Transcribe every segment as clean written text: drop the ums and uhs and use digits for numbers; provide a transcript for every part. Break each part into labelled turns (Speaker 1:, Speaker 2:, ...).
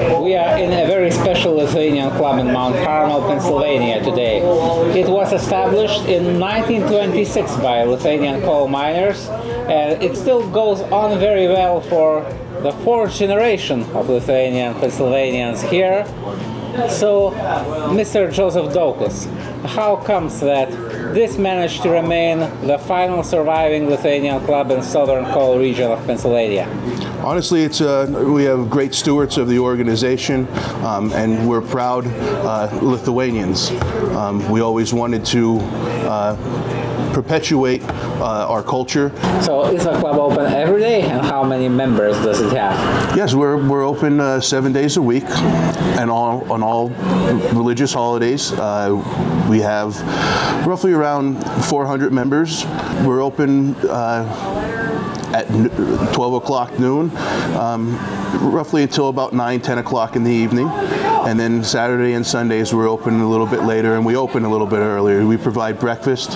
Speaker 1: We are in a very special Lithuanian club in Mount Carmel, Pennsylvania today. It was established in 1926 by Lithuanian coal miners, and it still goes on very well for the fourth generation of Lithuanian Pennsylvanians here. So, Mr. Joseph Dowkus, how comes that this managed to remain the final surviving Lithuanian club in southern coal region of Pennsylvania?
Speaker 2: Honestly, it's we have great stewards of the organization, and we're proud Lithuanians. We always wanted to perpetuate our culture.
Speaker 1: So is the club open every day, and how many members does it have?
Speaker 2: Yes, we're open 7 days a week, and on all religious holidays. We have roughly around 400 members. We're open at 12 o'clock noon, roughly until about 9-10 o'clock in the evening. And then Saturday and Sundays we're open a little bit later, and we open a little bit earlier. We provide breakfast,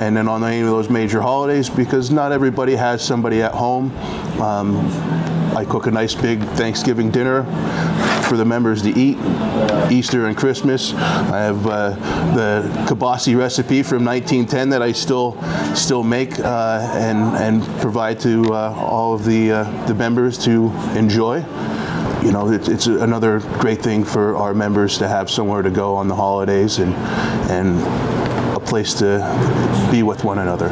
Speaker 2: and then on any of those major holidays, because not everybody has somebody at home, I cook a nice big Thanksgiving dinner for the members to eat. Easter and Christmas, I have the kibasi recipe from 1910 that I still make and provide to all of the members to enjoy. You know, it's another great thing for our members to have somewhere to go on the holidays and a place to be with one another.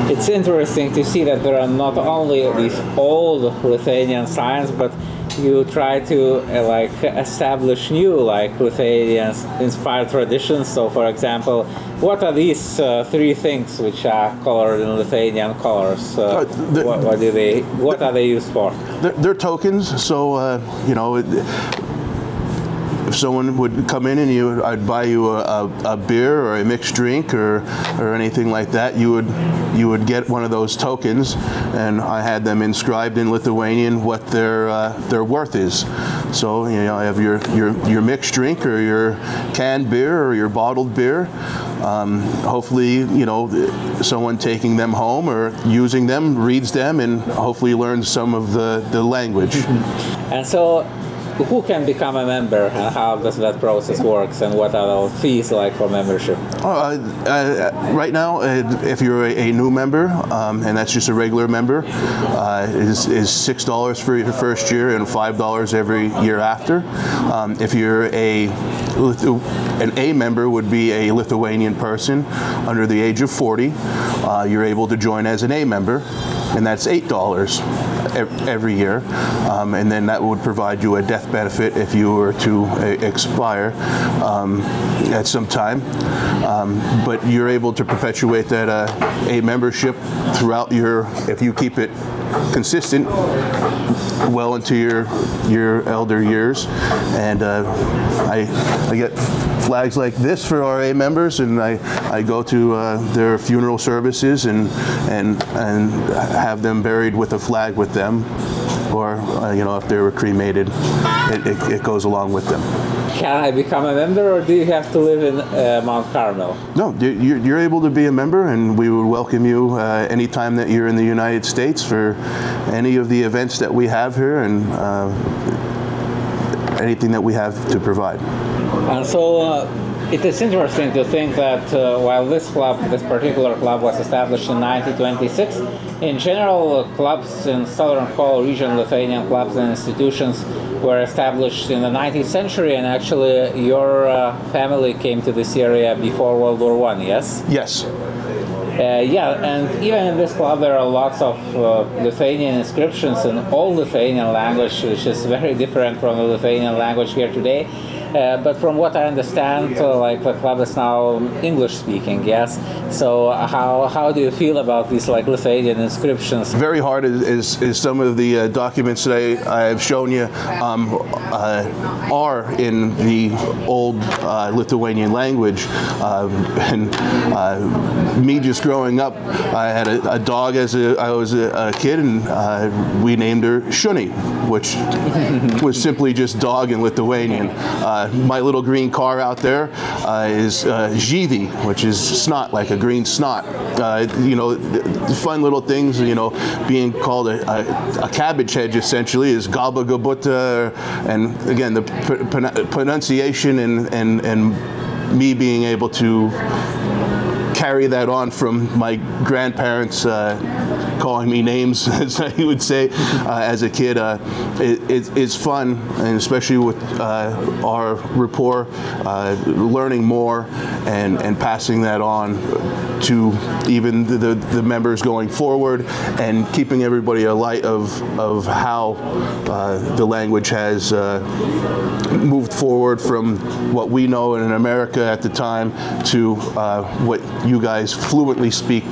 Speaker 1: It's interesting to see that there are not only these old Lithuanian signs, but you try to like establish new Lithuanian-inspired traditions. So, for example, what are these three things which are colored in Lithuanian colors? What are they used for?
Speaker 2: They're tokens. So you know, if someone would come in and I'd buy you a beer or a mixed drink or anything like that, you would get one of those tokens, and I had them inscribed in Lithuanian what their worth is. So you know, I have your mixed drink or your canned beer or your bottled beer. Hopefully, you know, someone taking them home or using them reads them and hopefully learns some of the language.
Speaker 1: And so, who can become a member, and how does that process work, and what are the fees like for membership?
Speaker 2: Right now, if you're a new member, and that's just a regular member, is $6 for your first year and $5 every year after. If you're an A member, would be a Lithuanian person under the age of 40. You're able to join as an A member, and that's $8 every year, and then that would provide you a death benefit if you were to expire at some time. But you're able to perpetuate that A membership throughout if you keep it consistent well into your elder years. And I get flags like this for our A members, and I go to their funeral services and have them buried with a flag with them, or you know, if they were cremated, it goes along with them.
Speaker 1: Can I become a member, or do you have to live in Mount Carmel?
Speaker 2: No, you're able to be a member, and we would welcome you anytime that you're in the United States for any of the events that we have here, and anything that we have to provide.
Speaker 1: And so it is interesting to think that while this particular club was established in 1926, in general, clubs in southern coal region, Lithuanian clubs and institutions, were established in the 19th century, and actually your family came to this area before World War I, yes?
Speaker 2: Yes.
Speaker 1: Yeah, and even in this club there are lots of Lithuanian inscriptions in old Lithuanian language, which is very different from the Lithuanian language here today. But from what I understand, like the club is now English speaking, yes? So how do you feel about these like Lithuanian inscriptions?
Speaker 2: Very hard is some of the documents that I have shown you are in the old Lithuanian language. And me just growing up, I had a dog as I was a kid, and we named her Shuni, which was simply just dog in Lithuanian. my little green car out there is žyvi, which is snot, like a green snot. You know, the fun little things, you know, being called a cabbage hedge essentially is galba gabuta, and again, the pronunciation and me being able to carry that on from my grandparents calling me names, as he would say, as a kid. It's fun, and especially with our rapport, learning more and passing that on to even the members going forward, and keeping everybody alight of how the language has moved forward from what we know in America at the time to what you guys fluently speak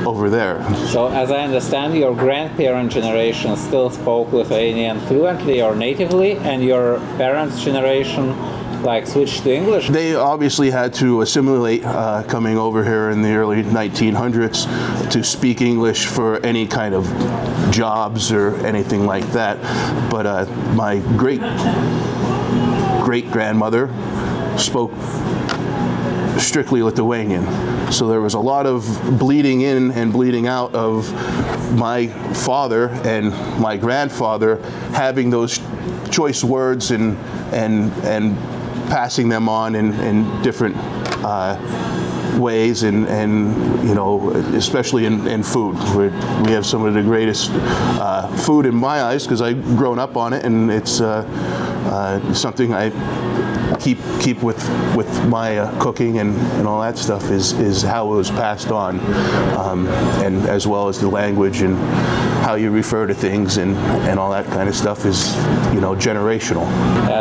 Speaker 2: over there.
Speaker 1: So, as I understand, your grandparent generation still spoke Lithuanian fluently or natively, and your parents' generation like switched to English?
Speaker 2: They obviously had to assimilate coming over here in the early 1900s to speak English for any kind of jobs or anything like that. But my great-grandmother spoke strictly Lithuanian. So there was a lot of bleeding in and bleeding out of my father and my grandfather having those choice words and passing them on in different ways, and you know, especially in food. We have some of the greatest food in my eyes because I've grown up on it, and it's something I keep with my cooking and all that stuff is how it was passed on, and as well as the language and how you refer to things and all that kind of stuff is, you know, generational.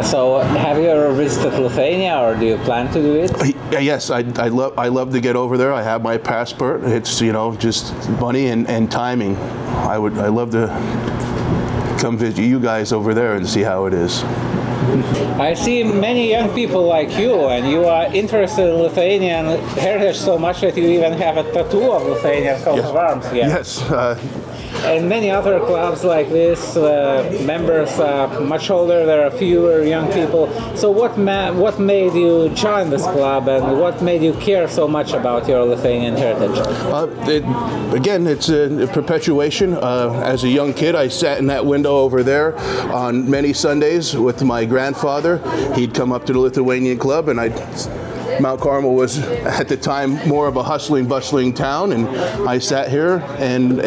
Speaker 1: So have you ever visited Lithuania, or do you plan to do it?
Speaker 2: Yes, I love to get over there. I have my passport. It's, you know, just money and timing. I love to come visit you guys over there and see how it is.
Speaker 1: I see many young people like you, and you are interested in Lithuanian heritage so much that you even have a tattoo of Lithuanian coat of arms here.
Speaker 2: Yes.
Speaker 1: And many other clubs like this, members are much older, there are fewer young people. So what made you join this club, and what made you care so much about your Lithuanian heritage?
Speaker 2: Again, it's a perpetuation. As a young kid, I sat in that window over there on many Sundays with my grandfather. He'd come up to the Lithuanian Club, and Mount Carmel was at the time more of a hustling, bustling town, and I sat here and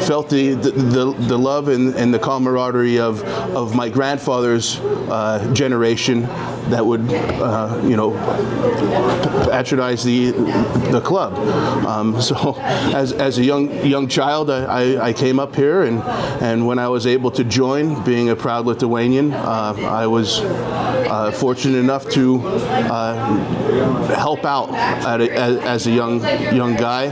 Speaker 2: felt the love and the camaraderie of my grandfather's generation that would you know, patronize the club. So as a young child, I came up here, and when I was able to join, being a proud Lithuanian, I was fortunate enough to help out as a young guy,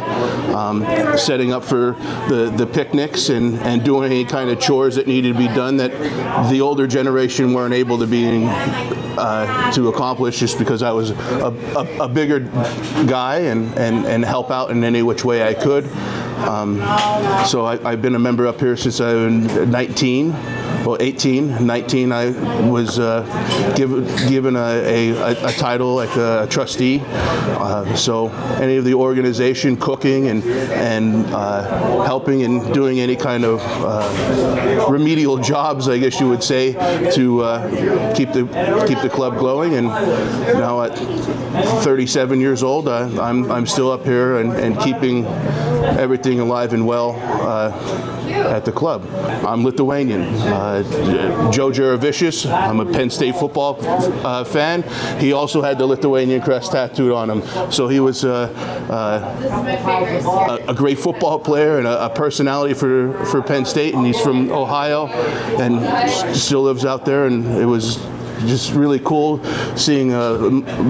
Speaker 2: setting up for the picnics and doing any kind of chores that needed to be done that the older generation weren't able to accomplish, just because I was a bigger guy and help out in any which way I could. So I've been a member up here since I was 19. Well, 18, 19, I was given a title like a trustee. So any of the organization, cooking and helping and doing any kind of remedial jobs, I guess you would say, to keep the club glowing. And now at 37 years old, I'm still up here and keeping everything alive and well at the club. I'm Lithuanian. Joe Jaravicius, I'm a Penn State football fan. He also had the Lithuanian crest tattooed on him. So he was a great football player and a personality for Penn State, and he's from Ohio and still lives out there, and it was just really cool seeing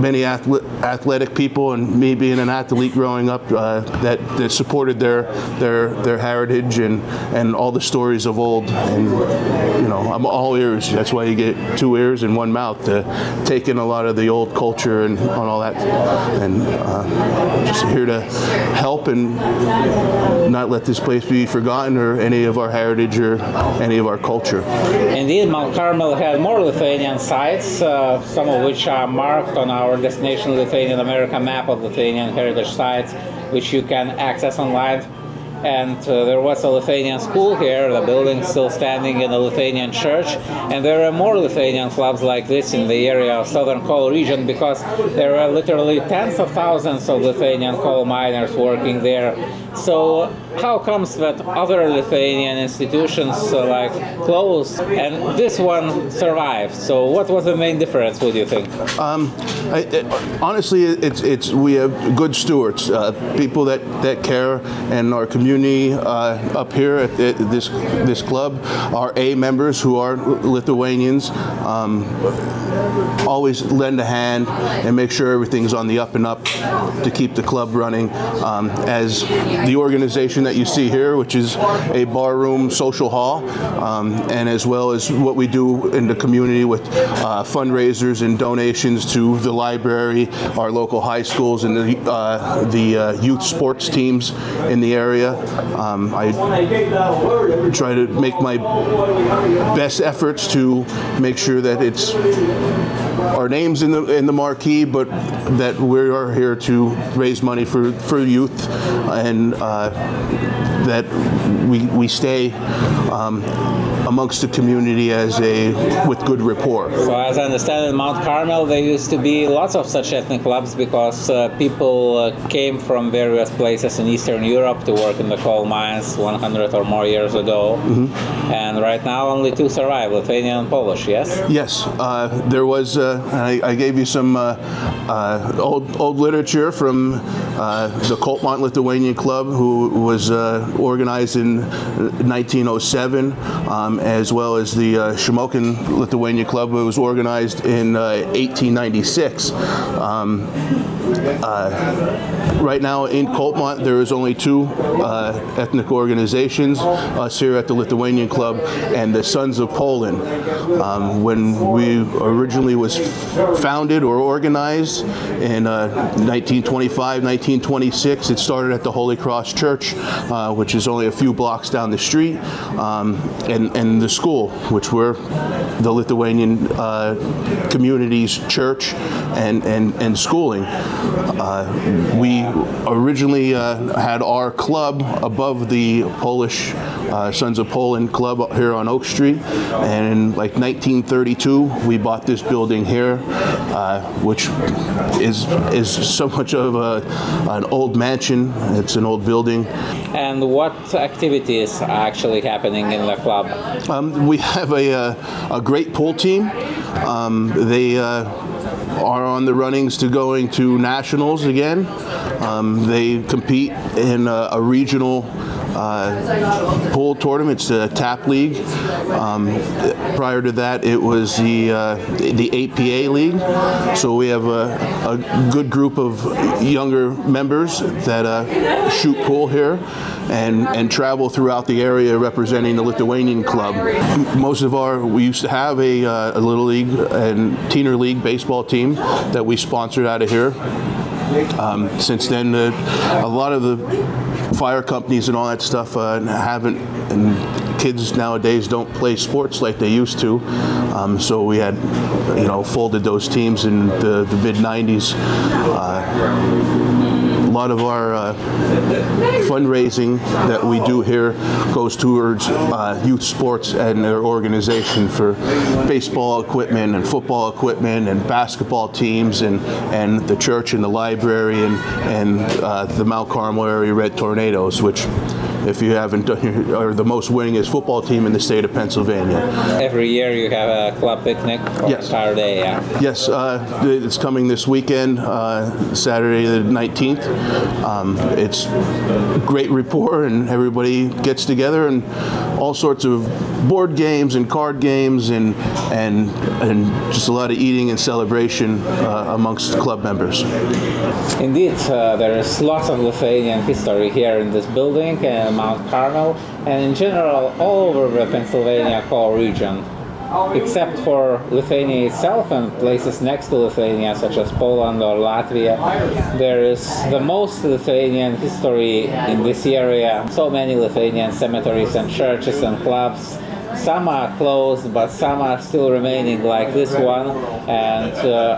Speaker 2: many athletic people, and me being an athlete growing up, that supported their heritage and all the stories of old. And you know, I'm all ears. That's why you get 2 ears and 1 mouth to take in a lot of the old culture and all that. And just here to help and not let this place be forgotten, or any of our heritage or any of our culture.
Speaker 1: Indeed, Mount Carmel had more Lithuanian sites sites, some of which are marked on our Destination Lithuanian America map of Lithuanian Heritage sites, which you can access online. And there was a Lithuanian school here, the building still standing in a Lithuanian church, and there are more Lithuanian clubs like this in the area of southern coal region, because there are literally tens of thousands of Lithuanian coal miners working there. So how comes that other Lithuanian institutions like closed and this one survived? So what was the main difference, would you think?
Speaker 2: Honestly, we have good stewards, people that care, and our community up here at this club are members who are Lithuanians. Always lend a hand and make sure everything's on the up and up to keep the club running. As the organization that you see here, which is a barroom social hall, and as well as what we do in the community with fundraisers and donations to the library, our local high schools, and the youth sports teams in the area. I try to make my best efforts to make sure that it's our names in the marquee, but that we are here to raise money for youth, and that we stay amongst the community with good rapport.
Speaker 1: So as I understand, in Mount Carmel there used to be lots of such ethnic clubs, because people came from various places in Eastern Europe to work in the coal mines 100 or more years ago. Mm-hmm. And right now only two survive, Lithuanian and Polish, yes?
Speaker 2: Yes, there was, I gave you some old literature from the Cultural Lithuanian Club, who was organized in 1907, as well as the Žemaitienė Lithuanian Club, who was organized in 1896. Right now in Coltmont there is only two ethnic organizations, us here at the Lithuanian Club and the Sons of Poland. When we originally was founded or organized in 1925, 1926, it started at the Holy Cross Church, which is only a few blocks down the street, and the school, which were the Lithuanian community's church and schooling. We originally had our club above the Polish Sons of Poland Club here on Oak Street, and in like 1932 we bought this building here, which is so much of an old mansion. It's an old building.
Speaker 1: And what activities are actually happening in the club?
Speaker 2: We have a great pool team. They are on the runnings to going to nationals again. They compete in a regional pool tournament. It's the TAP League. Prior to that, it was the APA League. So we have a good group of younger members that shoot pool here and travel throughout the area representing the Lithuanian Club. We used to have a Little League and Teener League baseball team that we sponsored out of here. Since then, a lot of the fire companies and all that stuff haven't, and kids nowadays don't play sports like they used to. So we had, folded those teams in the mid-90s. A lot of our fundraising that we do here goes towards youth sports and their organization for baseball equipment and football equipment and basketball teams and the church and the library and the Mount Carmel area Red Tornadoes, which, if you haven't done, are the most winningest football team in the state of Pennsylvania. Every year you have a club picnic for the entire day, yeah? Yes, it's coming this weekend, Saturday the 19th. It's great rapport, and everybody gets together, and all sorts of board games and card games and just a lot of eating and celebration amongst club members. Indeed, there is lots of Lithuanian history here in this building, Mount Carmel, and in general all over the Pennsylvania coal region. Except for Lithuania itself and places next to Lithuania, such as Poland or Latvia, there is the most Lithuanian history in this area. So many Lithuanian cemeteries and churches and clubs,
Speaker 1: Some are closed, but some are still remaining, like this one. And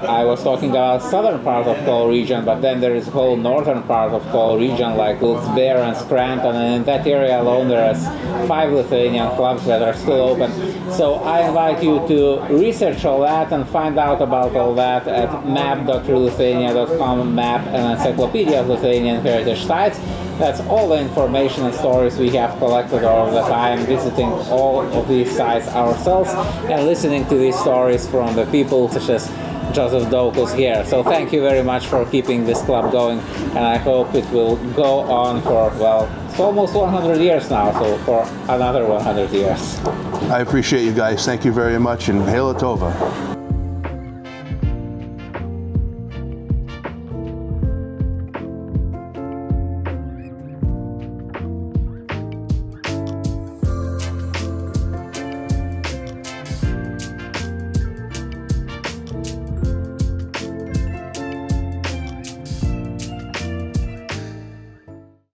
Speaker 1: I was talking about southern part of Cole region, but then there is a whole northern part of Cole region, like Wilkes-Barre and Scranton, and in that area alone there is 5 Lithuanian clubs that are still open. So I invite you to research all that and find out about all that at map.lithuania.com, map and encyclopedia of Lithuanian Heritage sites. That's all the information and stories we have collected over the time, visiting all of these sites ourselves and listening to these stories from the people such as Joseph Dowkus here. So thank you very much for keeping this club going, and I hope it will go on for, well, it's almost 100 years now, so for another 100 years.
Speaker 2: I appreciate you guys. Thank you very much, and Hela Tova.